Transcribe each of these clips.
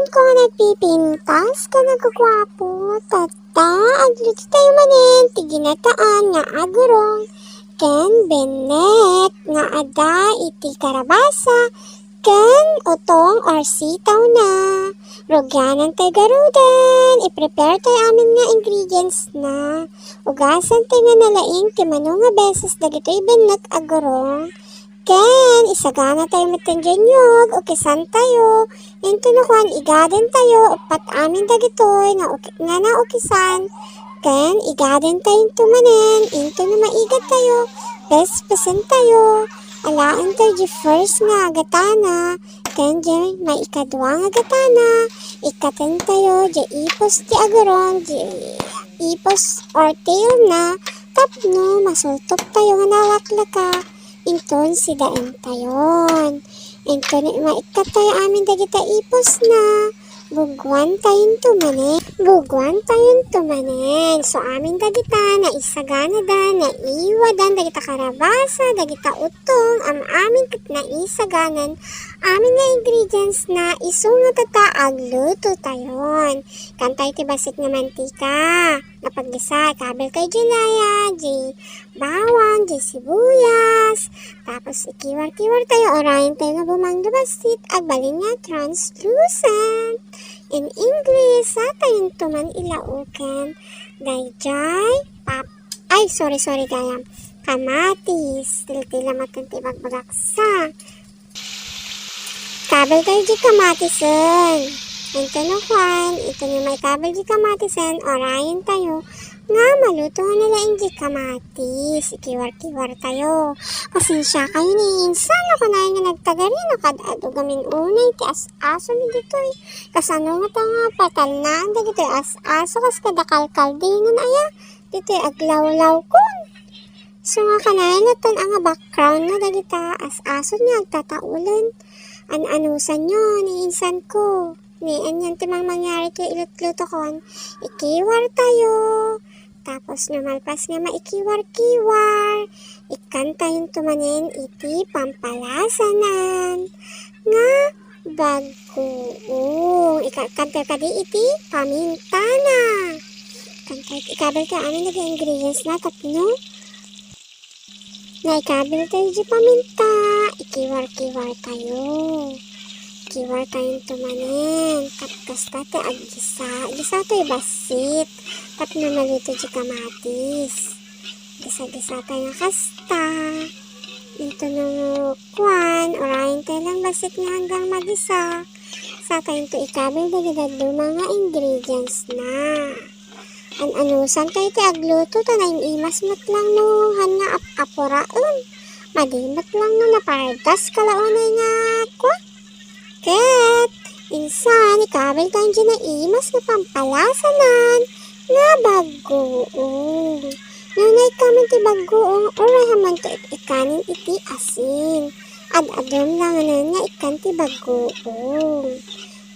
Saan ko nga nagpipintas ka nagkakwapo? Tata, agluto tayo manin, tiginataan nga agurong, ken benet nga ada iti karabasa, ken utong or sitaw na. Rogyanan tayo garudan, i-prepare tayo amin nga ingredients na. Ugasan tayo nga nalaing timano nga beses dagito'y benet agurong. Ken, isagana tayo matandyan o kisan tayo. Into nukuan, igaden tayo, upat amin dagitoy, nga na ukisan. Ken, igaden tayo into manen, into na maigat tayo, pesen tayo. Alaan tayo di first nga agatana, ken di maikadwa nga agatana. Ikaten tayo, di ipos di agaron, di ipos or tail na, tapno, masultok tayo nga nawaklaka. Inton si daen tayon. Inton maikat tayo amin dagita ipos na. Bugwan tayon tumanen. Bugwan tayon tumanen. So amin dagita na isagana da, na iwadan dagita karabasa, dagita utong, amin kat na isaganan. Amin nga ingredients na isunga tata agluto tayon. Kantay ti basit nga mantika. Napaggisa, kabel kay Jelaya, di bawang, di sibuyas. Tapos ikiwar-kiwar tayo, orayin tayo nga bumang basit, agbalin nga translucent. In English, sa tayong tuman ilaukan. Dayjay, sorry gayam. Kamatis, tila matan tibagbagaksa. Kabel tayo di kamatisan. Ito na kwan, ito na may kabel di kamatisan, orayin tayo. Nga maluto na lang di kamatis, ikiwar-kiwar tayo. Pasensya kayo ni insan, ako na yung nagtagarin, nakadado gamin unay, ti as-aso ni dito'y. Kasano nga ta nga, patal na, dito'y as-aso, kas kadakalkal dingan aya, dito'y aglaw-law kun. So nga kanayan natin ang background na dagita, as-aso niya, agtataulan. An-anusan nyo, ni insan ko. Ni anyan timang mangyari kay ilut-luto kon. Ikiwar tayo. Tapos namalpas nga maikiwar-kiwar. Ikan tayong tumanin iti pampalasanan. Nga bagoong. Ikantay ka di iti pamintana. Kantay ikabel ka amin nag-ingredients na tapno. Na ikabel tayo di paminta. Ikiwar-kiwar tayo. Ikiwar tayong tumanin. Tapos tate agisa. Gisa tayo basit. Tapno maluto di kamatis. Gisa-gisa tayo kasta. Ito nung kwan. Orayin tayo lang basit nga hanggang magisa. Sa tayong to ikabel dagidadlo mga ingredients na. An-anusan tayo ti agluto. Tanay imas mat lang no. Han nga apuraan. Madimat lang no. Napardas kalaunay nga kwa. Ket, insan, ikabel tayo dyan na imas na pampalasanan nga bagoong. Nunay kaman ti bagoong, oray haman to ikanin iti asin. Ad-adom lang nga ikan ti bagoong.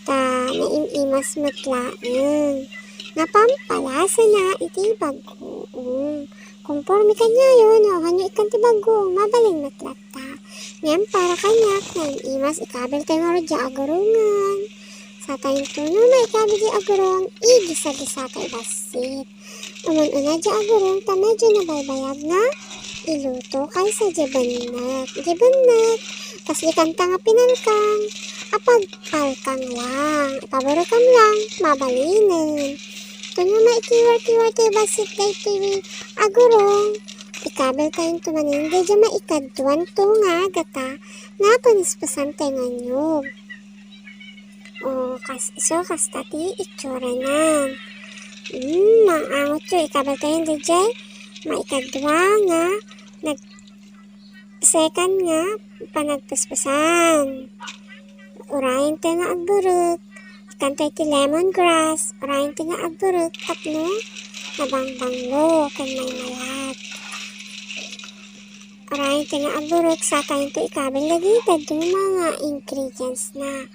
Ta, naimimas matlaan. Napampalasa na iti bagoong. Conforme kanya yun, hanyo ikan ti bagoong, mabaling matlata. Ngayon para kanya, ngayon imas ikabel tayo nga rodya agurungan. Sa tayong tuno na ikabel di agurong, igisa-gisa tayo basit. Uman-una di agurong, ta medyo nabaybayag nga, iluto kay sa jebanak. Jebanak, tas ikanta nga pinalkang, apagpalkang lang. Ipaborokam lang, mabalinin. Tuno na ikiwar-kiwar tayo basit tayo tayo agurong. Ikabel tayong tumanin, di dyan maikadwan to nga gata na panispasan tayo nga nyog. O, kastati itsura na. Maangot yun. Ikabel tayong di dyan maikadwa nga second nga panagpaspasan. Urayin tayo nga agburot. Ikan tayo ti lemongrass. Urayin tayo nga agburot. Tapno, nabangbanglo. Kan may malat. Orayin tayo nga agurot sa tayong to ikabel lagi dadto mga ingredients na.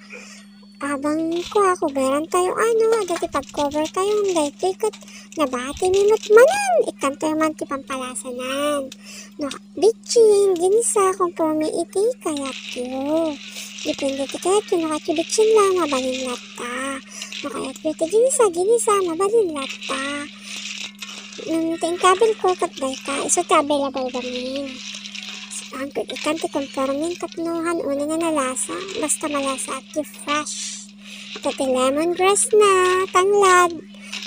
Abang ko beran tayo dati pag-cover tayo dahito ikat nabati minut manan. Ikan tayo man ti pampalasanan. No, bitchin, ginisa, kompromi iti kayat yo. Depende ti kayat yun, nakakibitsin lang, mabalin lata. Nakayat yun, ginisa, mabalin lata. Ting kabel ko, katday ka, iso ti available gamin. Ang ikan ti conforming kapnuhan, una nga nalasa, basta malasa at ti fresh. Ito ti lemongrass na, tanglad.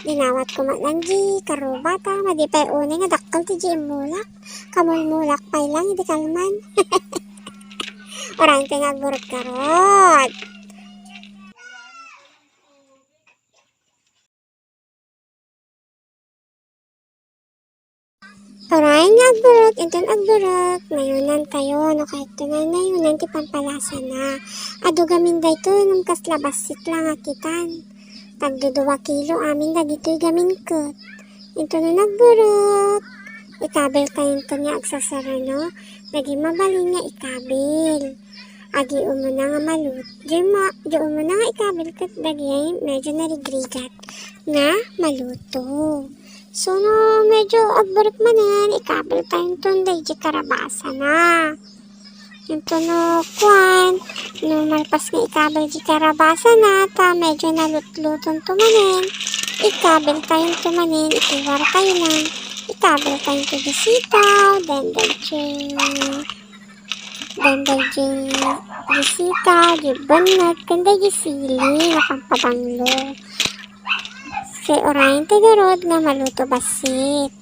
Dinawat ko lang di karubata, madipay una nga dakkel ti di mulak. Kamulmulak pay lang, hindi kalman. Orang nga burot karot. Orang nga agburot, inton agburot, nayunan tayo, no kahit ito na nayunan ti pampalasa na. Ado gamin da ito, nung kaslabasit lang akitan. Tagdo 2 kilo, amin na dito'y gamin ko. Ito na nagburot. Ikabel kayo ito nga agsasara, no? Naging mabalin nga ikabel. Agi umuna nga malut. Di umuna nga ikabel kat dagi medyo narigrigat nga maluto. So, no, medyo agbarot man yan. Ikabel tayo ito di karabasa na. Ito no, kwan. No, malpas nga ikabel di karabasa na. Ta, medyo nalut-luton tumanin. Ikabel tayo tumanin. Ikiwar tayo lang. Ikabel tayo ito di sitaw. Danday gisita, gibanat, kanday gisili, nakampabanglo. Kay orayin tigarod nga maluto basit.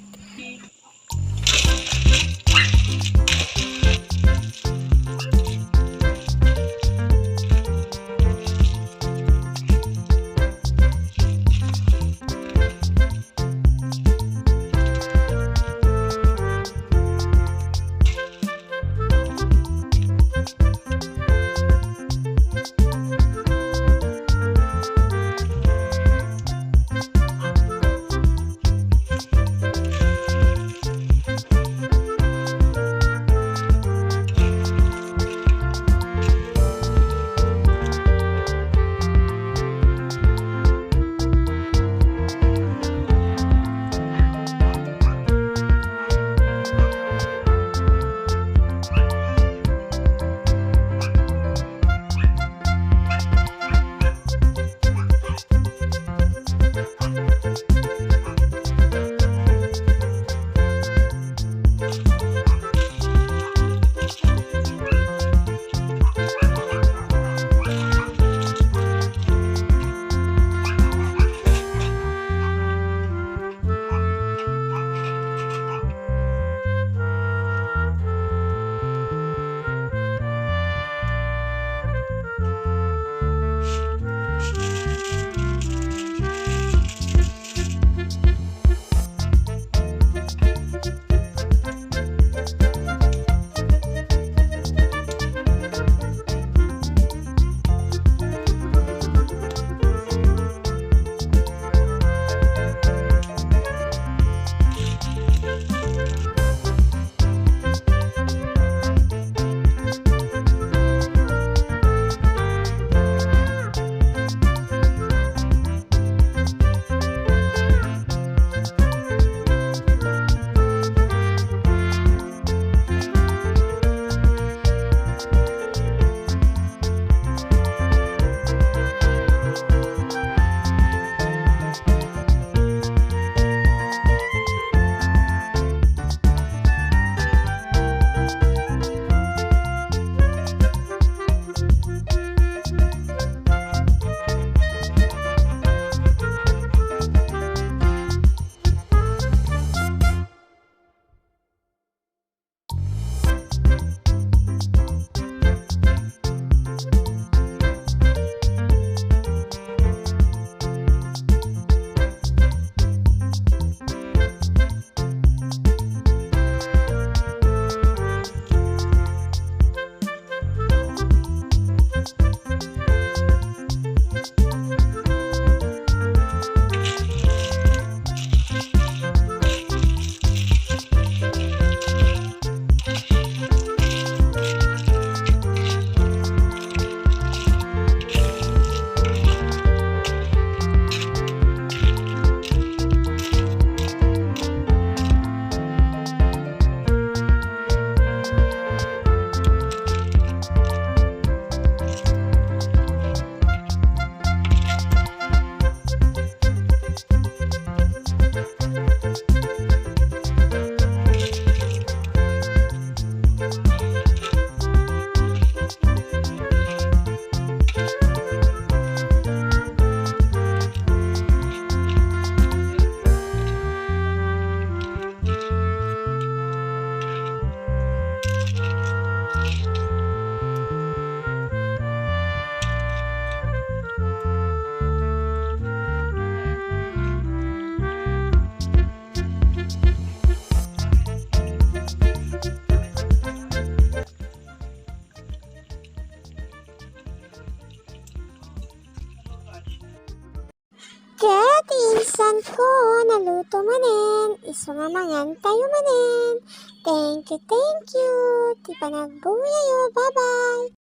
ko naluto manen, iso nga mangan tayo manen. Thank you, ti panagbuyayo, bye-bye.